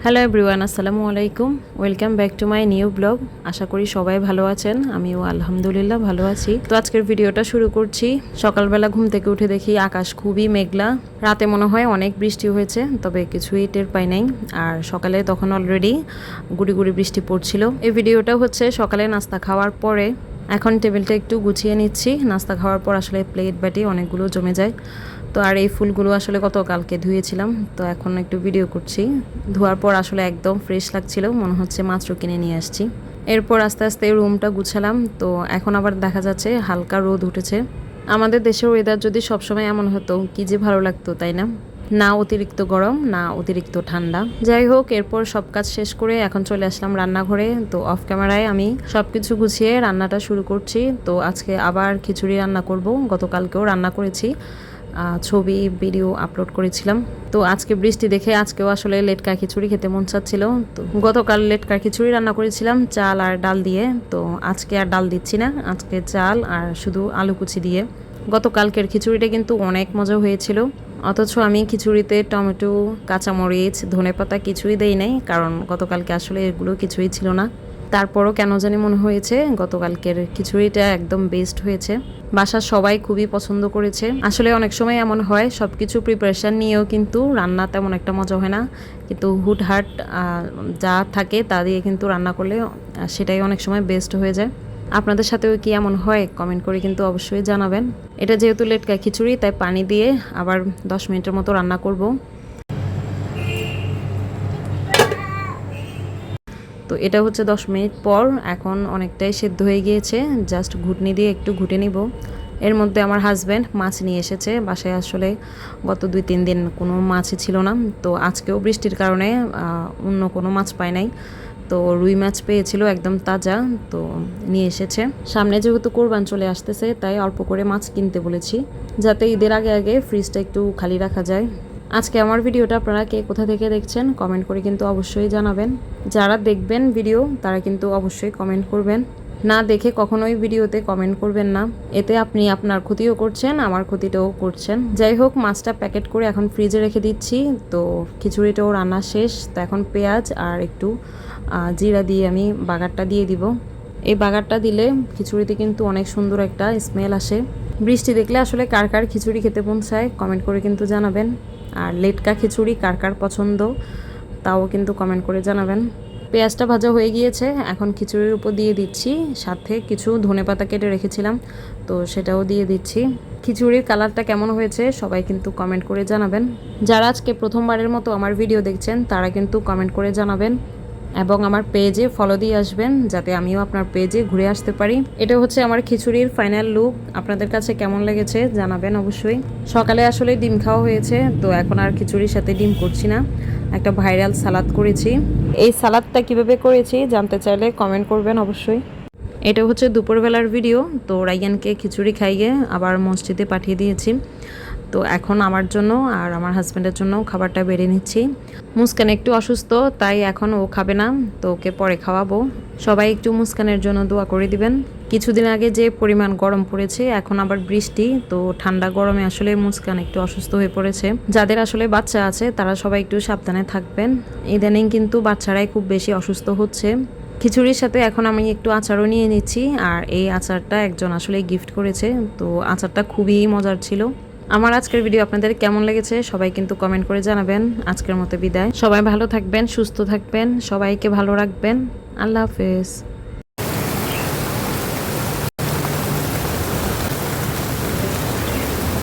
Hello everyone, আসসালামু আলাইকুম। Welcome back to my new blog. আশা করি সবাই ভালো আছেন, আমিও আলহামদুলিল্লাহ ভালো আছি। তো আজকের ভিডিওটা শুরু করছি। সকালবেলা ঘুম থেকে উঠে দেখি আকাশ খুবই মেঘলা। রাতে মনে হয় অনেক বৃষ্টি হয়েছে, তবে কিছুই টের পাই নাই। আর সকালে তখন অলরেডি গুড়ি গুড়ি বৃষ্টি পড়ছিল। এই ভিডিওটা হচ্ছে সকালে নাস্তা খাওয়ার পরে। এখন টেবিলটা একটু গুছিয়ে নিচ্ছি। নাস্তা খাওয়ার পর আসলে প্লেট বাটি অনেকগুলো জমে যায়। তো আর এই ফুলগুলো আসলে গতকালকে ধুয়েছিলাম, তো এখন একটু ভিডিও করছি। ধোয়ার পর আসলে একদম ফ্রেশ লাগছিল, মনে হচ্ছে মাত্র কিনে নিয়ে আসছি। এরপর আস্তে আস্তে রুমটা গুছালাম। তো এখন আবার দেখা যাচ্ছে হালকা রোদ উঠেছে। আমাদের দেশের ওয়েদার যদি সবসময় এমন হতো কি যে ভালো লাগতো, তাই না? না অতিরিক্ত গরম, না অতিরিক্ত ঠান্ডা। যাই হোক, এরপর সব কাজ শেষ করে এখন চলে আসলাম রান্নাঘরে। তো অফ ক্যামেরায় আমি সবকিছু গুছিয়ে রান্নাটা শুরু করছি। তো আজকে আবার খিচুড়ি রান্না করব। গতকালকেও রান্না করেছি, ছবি ভিডিও আপলোড করেছিলাম। তো আজকে বৃষ্টি দেখে আজকেও আসলে লেটকা খিচুড়ি খেতে মন চাচ্ছিল। তো গতকাল লেটকা খিচুড়ি রান্না করেছিলাম চাল আর ডাল দিয়ে। তো আজকে আর ডাল দিচ্ছি না, আজকে চাল আর শুধু আলু কুচি দিয়ে। গতকালকের খিচুড়িটা কিন্তু অনেক মজা হয়েছিল। অথচ আমি খিচুড়িতে টমেটো, কাঁচামরিচ, ধনেপাতা কিছুই দেই নাই, কারণ গতকালকে আসলে এগুলো কিছুই ছিল না। তারপরও কেন জানি মনে হয়েছে গতকালকের খিচুড়িটা একদম বেস্ট হয়েছে। বাসার সবাই খুবই পছন্দ করেছে। আসলে অনেক সময় এমন হয় সব কিছু প্রিপারেশান নিয়েও কিন্তু রান্না তেমন একটা মজা হয় না, কিন্তু হুটহাট যা থাকে তা দিয়ে কিন্তু রান্না করলে সেটাই অনেক সময় বেস্ট হয়ে যায়। আপনাদের সাথেও কি এমন হয়? কমেন্ট করে কিন্তু অবশ্যই জানাবেন। এটা যেহেতু লেটকা খিচুড়ি, তাই পানি দিয়ে আবার 10 মিনিটের মতো রান্না করব। তো এটা হচ্ছে 10 মিনিট পর। এখন অনেকটাই সেদ্ধ হয়ে গিয়েছে, জাস্ট ঘুটনি দিয়ে একটু ঘুটে নিব। এর মধ্যে আমার হাজব্যান্ড মাছ নিয়ে এসেছে বাসায়। আসলে গত 2-3 দিন কোনো মাছই ছিল না। তো আজকেও বৃষ্টির কারণে অন্য কোনো মাছ পায় নাই। তো রুই মাছ পেয়েছিল একদম তাজা, তো নিয়ে এসেছে। সামনে যেহেতু কোরবান চলে আসতেছে, তাই অল্প করে মাছ কিনতে বলেছি, যাতে ঈদের আগে আগে ফ্রিজটা একটু খালি রাখা যায়। আজকে আমার ভিডিওটা আপনারা কে কোথা থেকে দেখছেন কমেন্ট করে কিন্তু অবশ্যই জানাবেন। যারা দেখবেন ভিডিও তারা কিন্তু অবশ্যই কমেন্ট করবেন। না দেখে কখনোই ভিডিওতে কমেন্ট করবেন না, এতে আপনি আপনার ক্ষতিও করছেন, আমার ক্ষতিটাও করছেন। যাই হোক, মাছটা প্যাকেট করে এখন ফ্রিজে রেখে দিচ্ছি। তো খিচুড়িটাও রান্না শেষ। তো এখন পেঁয়াজ আর একটু জিরা দিয়ে আমি বাগারটা দিয়ে দিব। এই বাগারটা দিলে খিচুড়িতে কিন্তু অনেক সুন্দর একটা স্মেল আসে। বৃষ্টি দেখলে আসলে কার কার খিচুড়ি খেতে মন চায় কমেন্ট করে কিন্তু জানাবেন। আর লেটকা খিচুড়ি কার কার পছন্দ তাও কিন্তু কমেন্ট করে জানাবেন। পেঁয়াজটা ভাজা হয়ে গিয়েছে, এখন খিচুড়ির উপর দিয়ে দিচ্ছি। সাথে কিছু ধনেপাতা কেটে রেখেছিলাম, তো সেটাও দিয়ে দিচ্ছি। খিচুড়ির কালারটা কেমন হয়েছে সবাই কিন্তু কমেন্ট করে জানাবেন। যারা আজকে প্রথমবারের মতো আমার ভিডিও দেখছেন তারা কিন্তু কমেন্ট করে জানাবেন, এবং আমার পেজে ফলো দিয়ে আসবেন, যাতে আমিও আপনার পেজে ঘুরে আসতে পারি। এটা হচ্ছে আমার খিচুড়ির ফাইনাল লুক। আপনাদের কাছে কেমন লেগেছে জানাবেন অবশ্যই। সকালে আসলে ডিম খাওয়া হয়েছে, তো এখন আর খিচুড়ির সাথে ডিম করছি না, একটা ভাইরাল সালাদ করেছি। এই সালাদটা কিভাবে করেছি জানতে চাইলে কমেন্ট করবেন অবশ্যই। এটা হচ্ছে দুপুরবেলার ভিডিও। তো রাইয়ানকে খিচুড়ি খাইয়ে আবার মসজিদে পাঠিয়ে দিয়েছি। তো এখন আমার জন্য আর আমার হাজব্যান্ডের জন্য খাবারটা বেড়ে নিচ্ছি। মুস্কান একটু অসুস্থ, তাই এখন ও খাবে না, তো ওকে পরে খাওয়াবো। সবাই একটু মুস্কানের জন্য দোয়া করে দিবেন। কিছুদিন আগে যে পরিমাণ গরম পড়েছে, এখন আবার বৃষ্টি, তো ঠান্ডা গরমে আসলে মুস্কান একটু অসুস্থ হয়ে পড়েছে। যাদের আসলে বাচ্চা আছে তারা সবাই একটু সাবধানে থাকবেন। ইদানিং কিন্তু বাচ্চারাই খুব বেশি অসুস্থ হচ্ছে। খিচুড়ির সাথে এখন আমি একটু আচারও নিয়ে নিচ্ছি, আর এই আচারটা একজন আসলে গিফট করেছে। তো আচারটা খুবই মজার ছিল। আমার আজকের ভিডিও আপনাদের কেমন লেগেছে সবাই কিন্তু কমেন্ট করে জানাবেন। আজকের মতো বিদায়। সবাই ভালো থাকবেন, সুস্থ থাকবেন, সবাইকে ভালো রাখবেন। আল্লাহ হাফেজ।